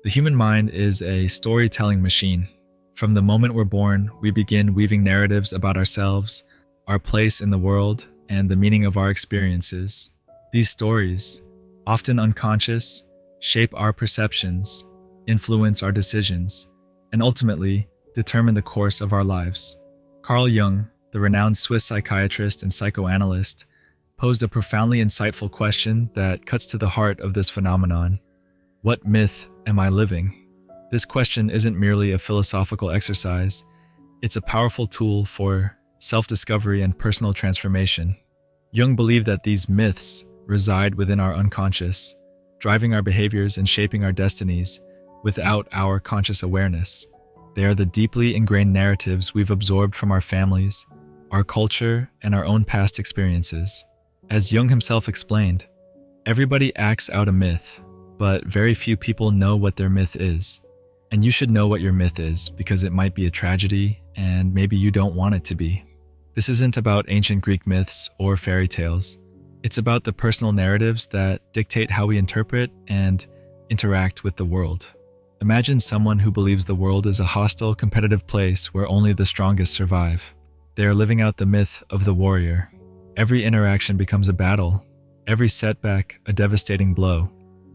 The human mind is a storytelling machine. From the moment we're born, we begin weaving narratives about ourselves, our place in the world, and the meaning of our experiences. These stories, often unconscious, shape our perceptions, influence our decisions, and ultimately determine the course of our lives. Carl Jung, the renowned Swiss psychiatrist and psychoanalyst, posed a profoundly insightful question that cuts to the heart of this phenomenon. What myth am I living? This question isn't merely a philosophical exercise, it's a powerful tool for self-discovery and personal transformation. Jung believed that these myths reside within our unconscious, driving our behaviors and shaping our destinies without our conscious awareness. They are the deeply ingrained narratives we've absorbed from our families, our culture, and our own past experiences. As Jung himself explained, everybody acts out a myth, but very few people know what their myth is. And you should know what your myth is because it might be a tragedy and maybe you don't want it to be. This isn't about ancient Greek myths or fairy tales. It's about the personal narratives that dictate how we interpret and interact with the world. Imagine someone who believes the world is a hostile, competitive place where only the strongest survive. They are living out the myth of the warrior. Every interaction becomes a battle, every setback a devastating blow.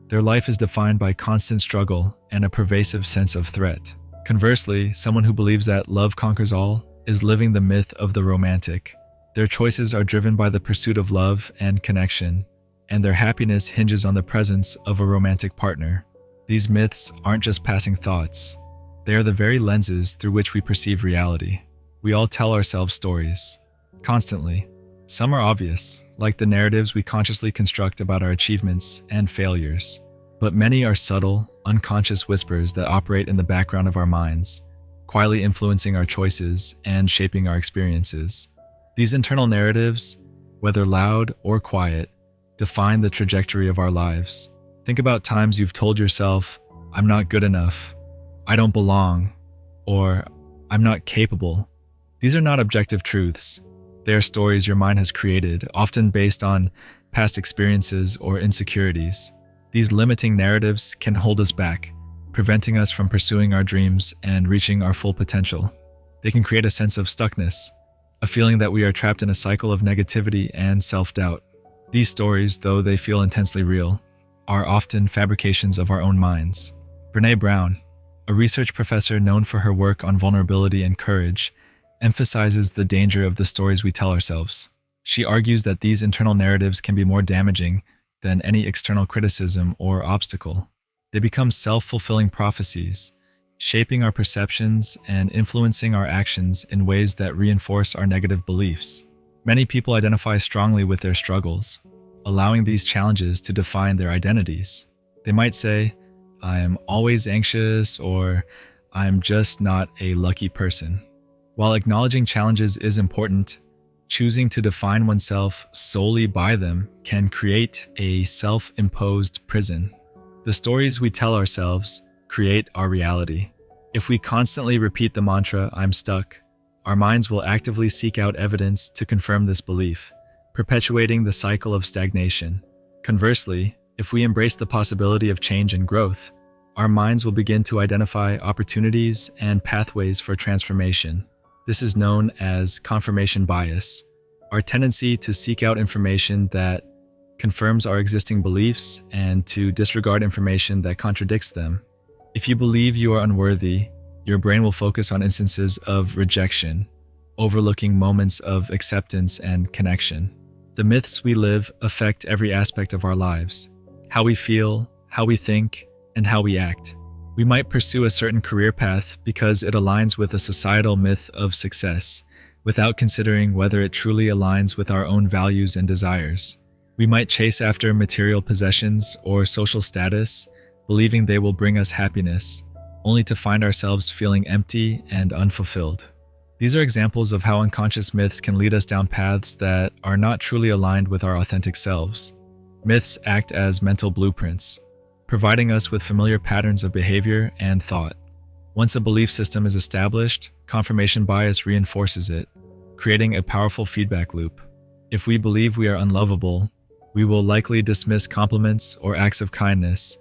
Their life is defined by constant struggle and a pervasive sense of threat. Conversely, someone who believes that love conquers all is living the myth of the romantic. Their choices are driven by the pursuit of love and connection, and their happiness hinges on the presence of a romantic partner. These myths aren't just passing thoughts. They are the very lenses through which we perceive reality. We all tell ourselves stories, constantly. Some are obvious, like the narratives we consciously construct about our achievements and failures. But many are subtle, unconscious whispers that operate in the background of our minds, quietly influencing our choices and shaping our experiences. These internal narratives, whether loud or quiet, define the trajectory of our lives. Think about times you've told yourself, "I'm not good enough," "I don't belong," or "I'm not capable." These are not objective truths. They are stories your mind has created, often based on past experiences or insecurities. These limiting narratives can hold us back, preventing us from pursuing our dreams and reaching our full potential. They can create a sense of stuckness, a feeling that we are trapped in a cycle of negativity and self-doubt. These stories, though they feel intensely real, are often fabrications of our own minds. Brené Brown, a research professor known for her work on vulnerability and courage, emphasizes the danger of the stories we tell ourselves. She argues that these internal narratives can be more damaging than any external criticism or obstacle. They become self-fulfilling prophecies, shaping our perceptions and influencing our actions in ways that reinforce our negative beliefs. Many people identify strongly with their struggles, allowing these challenges to define their identities. They might say, "I am always anxious," or "I'm just not a lucky person." While acknowledging challenges is important, choosing to define oneself solely by them can create a self-imposed prison. The stories we tell ourselves create our reality. If we constantly repeat the mantra, "I'm stuck," our minds will actively seek out evidence to confirm this belief, perpetuating the cycle of stagnation. Conversely, if we embrace the possibility of change and growth, our minds will begin to identify opportunities and pathways for transformation. This is known as confirmation bias, our tendency to seek out information that confirms our existing beliefs and to disregard information that contradicts them. If you believe you are unworthy, your brain will focus on instances of rejection, overlooking moments of acceptance and connection. The myths we live affect every aspect of our lives: how we feel, how we think, and how we act. We might pursue a certain career path because it aligns with a societal myth of success, without considering whether it truly aligns with our own values and desires. We might chase after material possessions or social status, believing they will bring us happiness, only to find ourselves feeling empty and unfulfilled. These are examples of how unconscious myths can lead us down paths that are not truly aligned with our authentic selves. Myths act as mental blueprints, providing us with familiar patterns of behavior and thought. Once a belief system is established, confirmation bias reinforces it, creating a powerful feedback loop. If we believe we are unlovable, we will likely dismiss compliments or acts of kindness,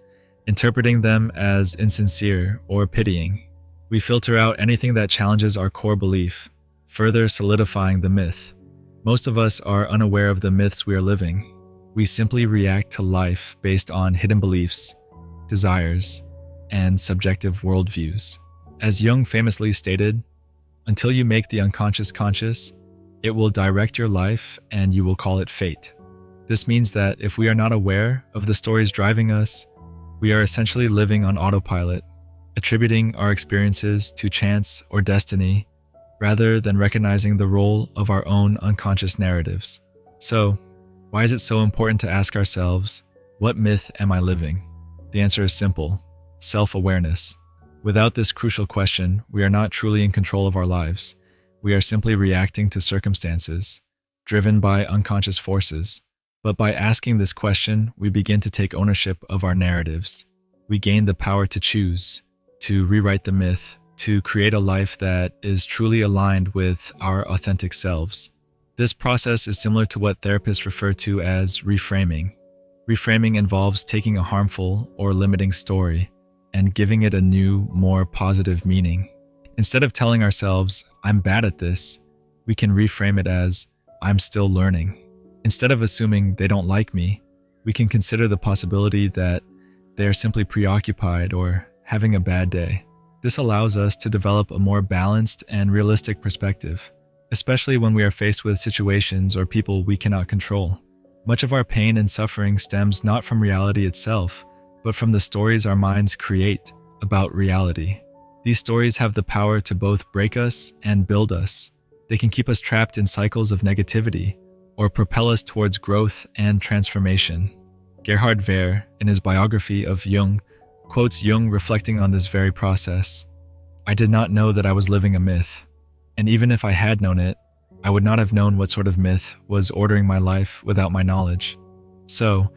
interpreting them as insincere or pitying. We filter out anything that challenges our core belief, further solidifying the myth. Most of us are unaware of the myths we are living. We simply react to life based on hidden beliefs, desires, and subjective worldviews. As Jung famously stated, until you make the unconscious conscious, it will direct your life and you will call it fate. This means that if we are not aware of the stories driving us, we are essentially living on autopilot, attributing our experiences to chance or destiny, rather than recognizing the role of our own unconscious narratives. So, why is it so important to ask ourselves, what myth am I living? The answer is simple: self-awareness. Without this crucial question, we are not truly in control of our lives. We are simply reacting to circumstances, driven by unconscious forces. But by asking this question, we begin to take ownership of our narratives. We gain the power to choose, to rewrite the myth, to create a life that is truly aligned with our authentic selves. This process is similar to what therapists refer to as reframing. Reframing involves taking a harmful or limiting story and giving it a new, more positive meaning. Instead of telling ourselves, "I'm bad at this," we can reframe it as, "I'm still learning." Instead of assuming they don't like me, we can consider the possibility that they are simply preoccupied or having a bad day. This allows us to develop a more balanced and realistic perspective, especially when we are faced with situations or people we cannot control. Much of our pain and suffering stems not from reality itself, but from the stories our minds create about reality. These stories have the power to both break us and build us. They can keep us trapped in cycles of negativity, or propel us towards growth and transformation. Gerhard Wehr, in his biography of Jung, quotes Jung reflecting on this very process. "I did not know that I was living a myth, and even if I had known it, I would not have known what sort of myth was ordering my life without my knowledge. So,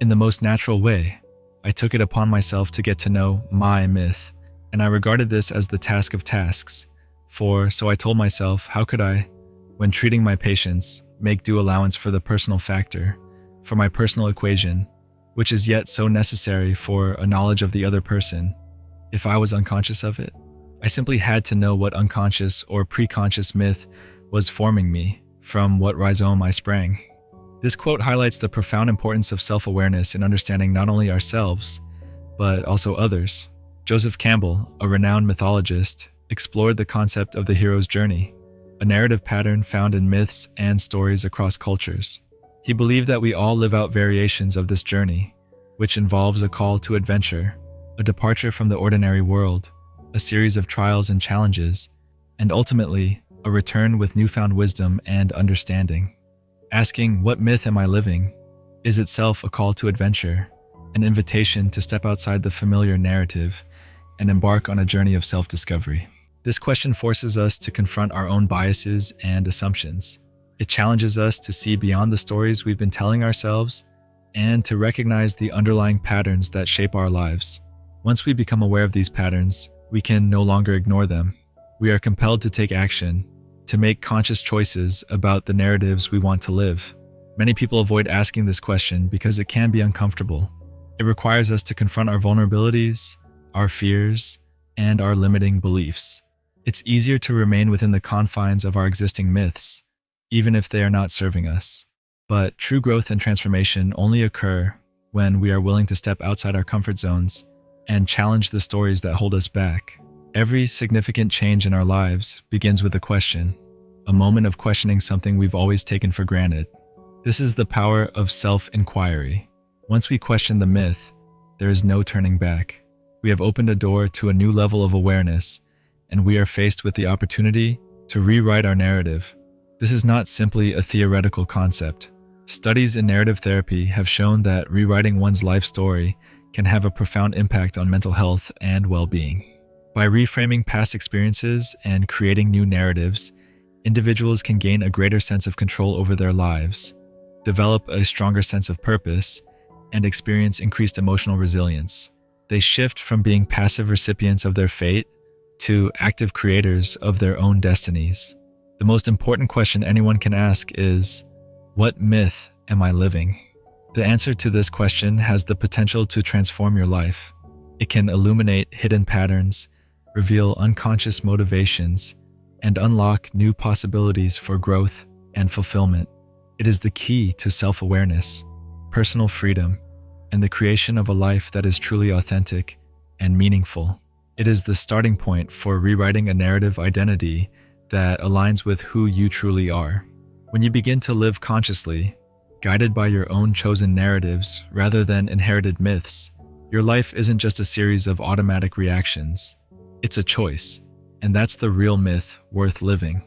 in the most natural way, I took it upon myself to get to know my myth, and I regarded this as the task of tasks. So I told myself, how could I, when treating my patients, make due allowance for the personal factor, for my personal equation, which is yet so necessary for a knowledge of the other person, if I was unconscious of it? I simply had to know what unconscious or preconscious myth was forming me, from what rhizome I sprang." This quote highlights the profound importance of self-awareness in understanding not only ourselves, but also others. Joseph Campbell, a renowned mythologist, explored the concept of the hero's journey, a narrative pattern found in myths and stories across cultures. He believed that we all live out variations of this journey, which involves a call to adventure, a departure from the ordinary world, a series of trials and challenges, and ultimately, a return with newfound wisdom and understanding. Asking, "What myth am I living?" is itself a call to adventure, an invitation to step outside the familiar narrative and embark on a journey of self-discovery. This question forces us to confront our own biases and assumptions. It challenges us to see beyond the stories we've been telling ourselves and to recognize the underlying patterns that shape our lives. Once we become aware of these patterns, we can no longer ignore them. We are compelled to take action, to make conscious choices about the narratives we want to live. Many people avoid asking this question because it can be uncomfortable. It requires us to confront our vulnerabilities, our fears, and our limiting beliefs. It's easier to remain within the confines of our existing myths, even if they are not serving us. But true growth and transformation only occur when we are willing to step outside our comfort zones and challenge the stories that hold us back. Every significant change in our lives begins with a question, a moment of questioning something we've always taken for granted. This is the power of self-inquiry. Once we question the myth, there is no turning back. We have opened a door to a new level of awareness, and we are faced with the opportunity to rewrite our narrative. This is not simply a theoretical concept. Studies in narrative therapy have shown that rewriting one's life story can have a profound impact on mental health and well-being. By reframing past experiences and creating new narratives, individuals can gain a greater sense of control over their lives, develop a stronger sense of purpose, and experience increased emotional resilience. They shift from being passive recipients of their fate to active creators of their own destinies. The most important question anyone can ask is, what myth am I living? The answer to this question has the potential to transform your life. It can illuminate hidden patterns, reveal unconscious motivations, and unlock new possibilities for growth and fulfillment. It is the key to self-awareness, personal freedom, and the creation of a life that is truly authentic and meaningful. It is the starting point for rewriting a narrative identity that aligns with who you truly are. When you begin to live consciously, guided by your own chosen narratives rather than inherited myths, your life isn't just a series of automatic reactions. It's a choice, and that's the real myth worth living.